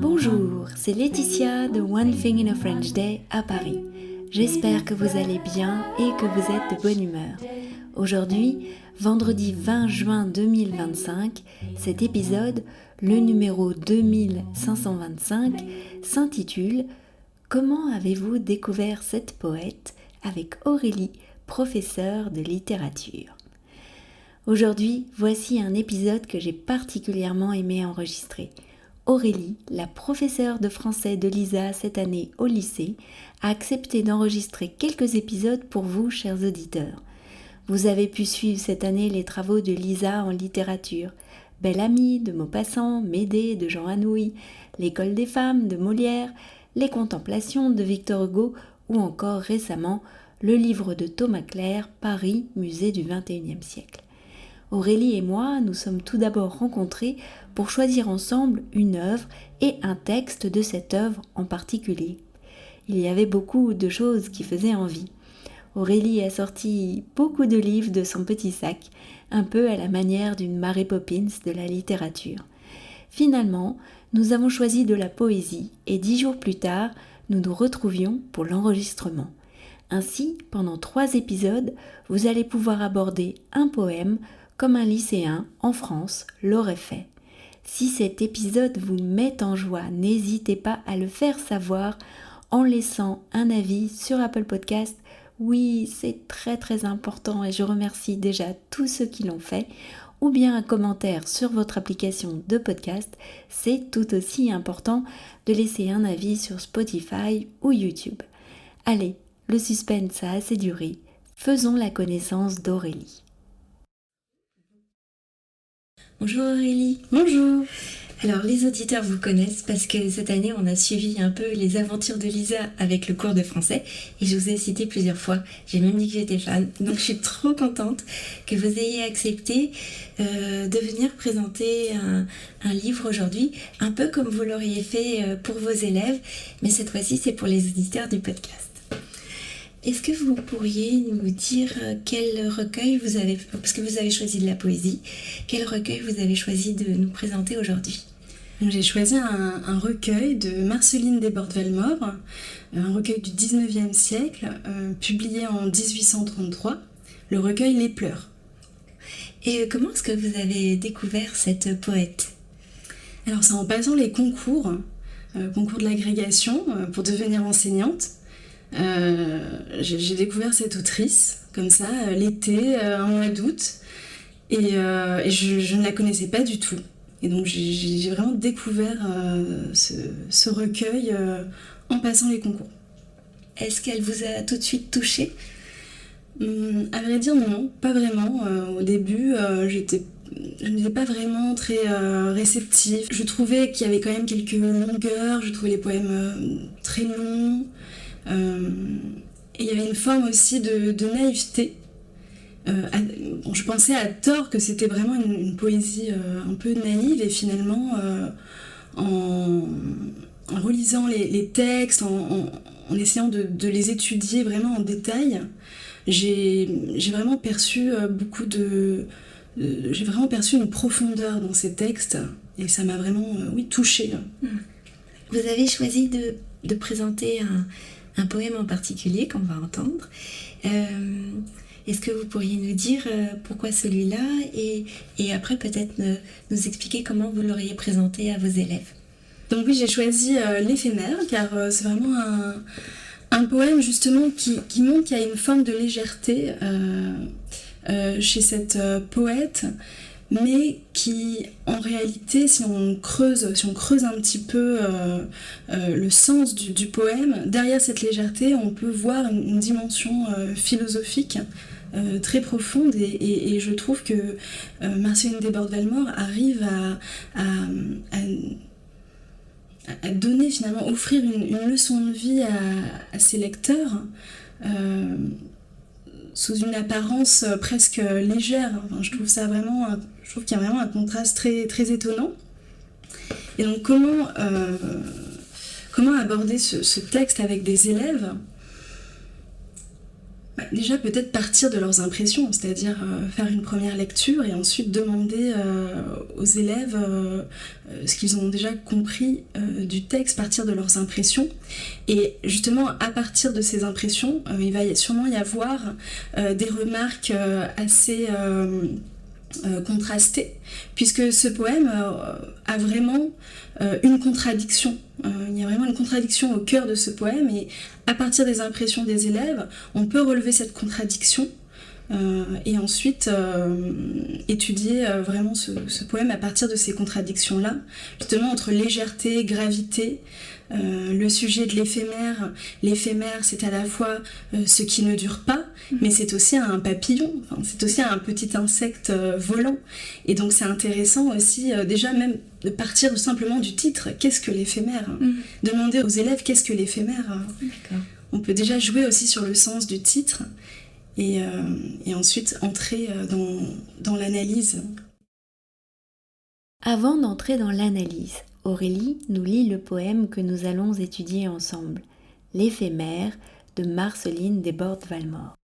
Bonjour, c'est Laetitia de One Thing in a French Day à Paris. J'espère que vous allez bien et que vous êtes de bonne humeur. Aujourd'hui, vendredi 20 juin 2025, cet épisode, le numéro 2525, s'intitule « Comment avez-vous découvert cette poète ?» avec Aurélie, professeure de littérature. Aujourd'hui, voici un épisode que j'ai particulièrement aimé enregistrer. Aurélie, la professeure de français de Lisa cette année au lycée, a accepté d'enregistrer quelques épisodes pour vous, chers auditeurs. Vous avez pu suivre cette année les travaux de Lisa en littérature, Belle Amie de Maupassant, Médée de Jean Anouilh, L'école des femmes de Molière, Les Contemplations de Victor Hugo ou encore récemment le livre de Thomas Clair, Paris, musée du XXIe siècle. Aurélie et moi nous sommes tout d'abord rencontrés pour choisir ensemble une œuvre et un texte de cette œuvre en particulier. Il y avait beaucoup de choses qui faisaient envie. Aurélie a sorti beaucoup de livres de son petit sac, un peu à la manière d'une Mary Poppins de la littérature. Finalement, nous avons choisi de la poésie et 10 jours plus tard, nous nous retrouvions pour l'enregistrement. Ainsi, pendant 3 épisodes, vous allez pouvoir aborder un poème comme un lycéen en France l'aurait fait. Si cet épisode vous met en joie, n'hésitez pas à le faire savoir en laissant un avis sur Apple Podcast. Oui, c'est très important et je remercie déjà tous ceux qui l'ont fait. Ou bien un commentaire sur votre application de podcast. C'est tout aussi important de laisser un avis sur Spotify ou YouTube. Allez, le suspense a assez duré. Faisons la connaissance d'Aurélie. Bonjour Aurélie. Bonjour. Alors les auditeurs vous connaissent parce que cette année on a suivi un peu les aventures de Lisa avec le cours de français et je vous ai cité plusieurs fois, j'ai même dit que j'étais fan, donc je suis trop contente que vous ayez accepté de venir présenter un livre aujourd'hui, un peu comme vous l'auriez fait pour vos élèves, mais cette fois-ci c'est pour les auditeurs du podcast. Est-ce que vous pourriez nous dire quel recueil vous avez, parce que vous avez choisi de la poésie, quel recueil vous avez choisi de nous présenter aujourd'hui ? J'ai choisi un recueil de Marceline Desbordes-Valmore, un recueil du 19e siècle, publié en 1833, le recueil Les Pleurs. Et comment est-ce que vous avez découvert cette poète ? Alors c'est en passant les concours de l'agrégation pour devenir enseignante. J'ai découvert cette autrice, comme ça, l'été, un mois d'août, et je ne la connaissais pas du tout. Et donc j'ai vraiment découvert ce recueil en passant les concours. Est-ce qu'elle vous a tout de suite touchée ? À vrai dire, non, pas vraiment. Au début, je n'étais pas vraiment très réceptive. Je trouvais qu'il y avait quand même quelques longueurs, je trouvais les poèmes très longs. Et il y avait une forme aussi de naïveté. Je pensais à tort que c'était vraiment une poésie un peu naïve, et finalement en relisant les textes, en essayant de les étudier vraiment en détail, j'ai vraiment perçu j'ai vraiment perçu une profondeur dans ces textes, et ça m'a vraiment touchée. Vous avez choisi de présenter un poème en particulier qu'on va entendre. Est-ce que vous pourriez nous dire pourquoi celui-là et après peut-être nous expliquer comment vous l'auriez présenté à vos élèves ? Donc oui, j'ai choisi L'éphémère car c'est vraiment un poème justement qui montre qu'il y a une forme de légèreté chez cette poète, mais qui, en réalité, si on creuse un petit peu le sens du poème, derrière cette légèreté, on peut voir une dimension philosophique très profonde, et je trouve que Marceline Desbordes-Valmore arrive à donner, finalement, offrir une leçon de vie à ses lecteurs, sous une apparence presque légère. Enfin, je trouve qu'il y a vraiment un contraste très, très étonnant. Et donc comment aborder ce texte avec des élèves ? Déjà peut-être partir de leurs impressions, c'est-à-dire faire une première lecture et ensuite demander aux élèves ce qu'ils ont déjà compris du texte, partir de leurs impressions. Et justement, à partir de ces impressions, il va sûrement y avoir des remarques assez contrastées, puisque ce poème a vraiment une contradiction. Il y a vraiment une contradiction au cœur de ce poème, et à partir des impressions des élèves, on peut relever cette contradiction et ensuite étudier vraiment ce poème à partir de ces contradictions-là, justement entre légèreté, gravité, le sujet de l'éphémère. L'éphémère, c'est à la fois ce qui ne dure pas, mais c'est aussi un papillon, c'est aussi un petit insecte volant. Et donc c'est intéressant aussi, déjà même de partir simplement du titre. Qu'est-ce que l'éphémère ? Demander aux élèves qu'est-ce que l'éphémère. On peut déjà jouer aussi sur le sens du titre et ensuite entrer dans l'analyse. Avant d'entrer dans l'analyse, Aurélie nous lit le poème que nous allons étudier ensemble, L'éphémère de Marceline Desbordes-Valmore.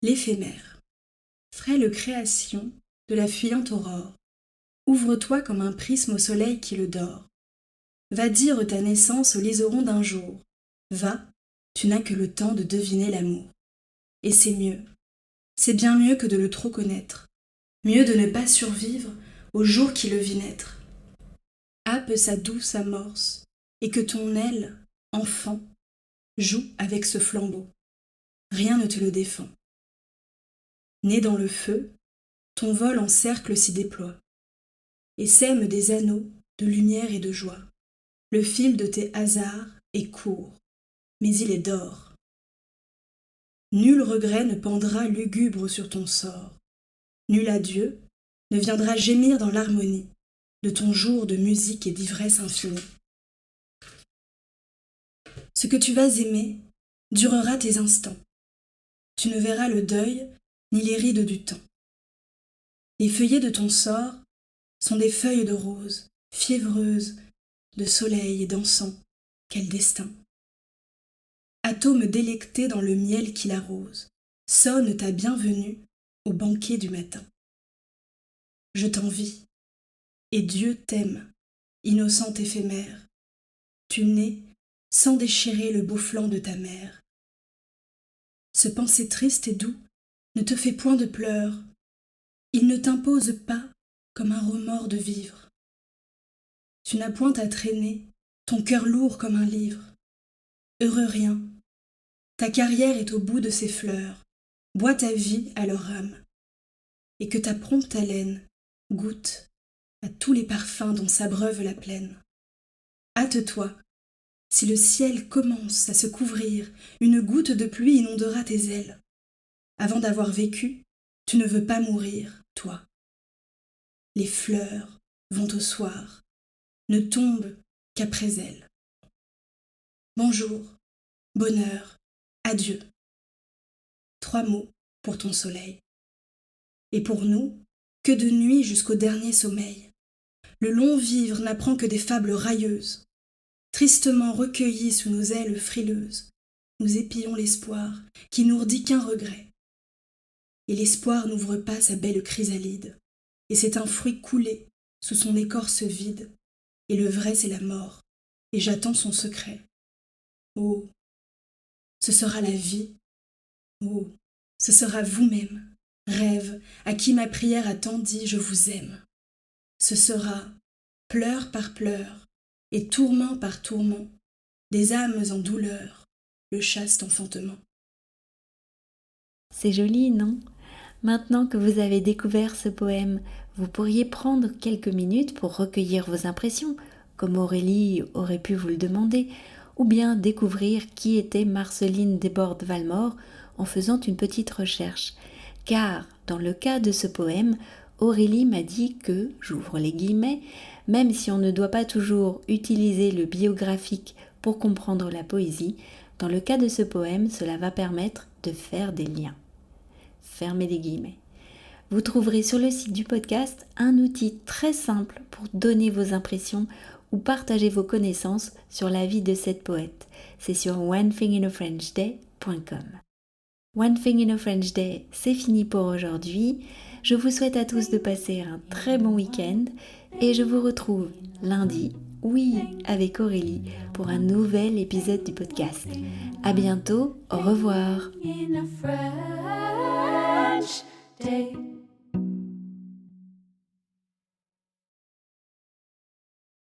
L'éphémère. Frêle création de la fuyante aurore, ouvre-toi comme un prisme au soleil qui le dore. Va dire ta naissance au liseron d'un jour. Va, tu n'as que le temps de deviner l'amour. Et c'est mieux. C'est bien mieux que de le trop connaître. Mieux de ne pas survivre au jour qui le vit naître. Happe sa douce amorce, et que ton aile, enfant, joue avec ce flambeau. Rien ne te le défend. Né dans le feu, ton vol en cercle s'y déploie, et sème des anneaux de lumière et de joie. Le fil de tes hasards est court, mais il est d'or. Nul regret ne pendra lugubre sur ton sort. Nul adieu ne viendra gémir dans l'harmonie de ton jour de musique et d'ivresse infinie. Ce que tu vas aimer durera tes instants. Tu ne verras le deuil ni les rides du temps. Les feuillets de ton sort sont des feuilles de rose, fiévreuses, de soleil et dansant. Quel destin! Atome délecté dans le miel qui l'arrose, sonne ta bienvenue au banquet du matin. Je t'envie, et Dieu t'aime, innocente éphémère. Tu nais sans déchirer le beau flanc de ta mère. Ce penser triste et doux ne te fait point de pleurs, il ne t'impose pas comme un remords de vivre. Tu n'as point à traîner ton cœur lourd comme un livre. Heureux rien, ta carrière est au bout de ses fleurs, bois ta vie à leur âme, et que ta prompte haleine goûte à tous les parfums dont s'abreuve la plaine. Hâte-toi, si le ciel commence à se couvrir, une goutte de pluie inondera tes ailes. Avant d'avoir vécu, tu ne veux pas mourir, toi. Les fleurs vont au soir, ne tombent qu'après elles. Bonjour, bonheur, adieu. 3 mots pour ton soleil. Et pour nous, que de nuit jusqu'au dernier sommeil. Le long vivre n'apprend que des fables railleuses. Tristement recueillis sous nos ailes frileuses, nous épillons l'espoir qui n'ourdit qu'un regret. Et l'espoir n'ouvre pas sa belle chrysalide, et c'est un fruit coulé sous son écorce vide, et le vrai c'est la mort, et j'attends son secret. Oh, ce sera la vie. Oh, ce sera vous-même, rêve à qui ma prière a tant dit je vous aime. Ce sera, pleur par pleur, et tourment par tourment, des âmes en douleur, le chaste enfantement. C'est joli, non ? Maintenant que vous avez découvert ce poème, vous pourriez prendre quelques minutes pour recueillir vos impressions, comme Aurélie aurait pu vous le demander, ou bien découvrir qui était Marceline Desbordes-Valmore en faisant une petite recherche. Car, dans le cas de ce poème, Aurélie m'a dit que, j'ouvre les guillemets, même si on ne doit pas toujours utiliser le biographique pour comprendre la poésie, dans le cas de ce poème, cela va permettre de faire des liens. Fermez les guillemets. Vous trouverez sur le site du podcast un outil très simple pour donner vos impressions ou partager vos connaissances sur la vie de cette poète. C'est sur onethinginafrenchday.com. One Thing in a French Day, c'est fini pour aujourd'hui. Je vous souhaite à tous de passer un très bon week-end et je vous retrouve lundi, oui, avec Aurélie, pour un nouvel épisode du podcast. À bientôt, au revoir.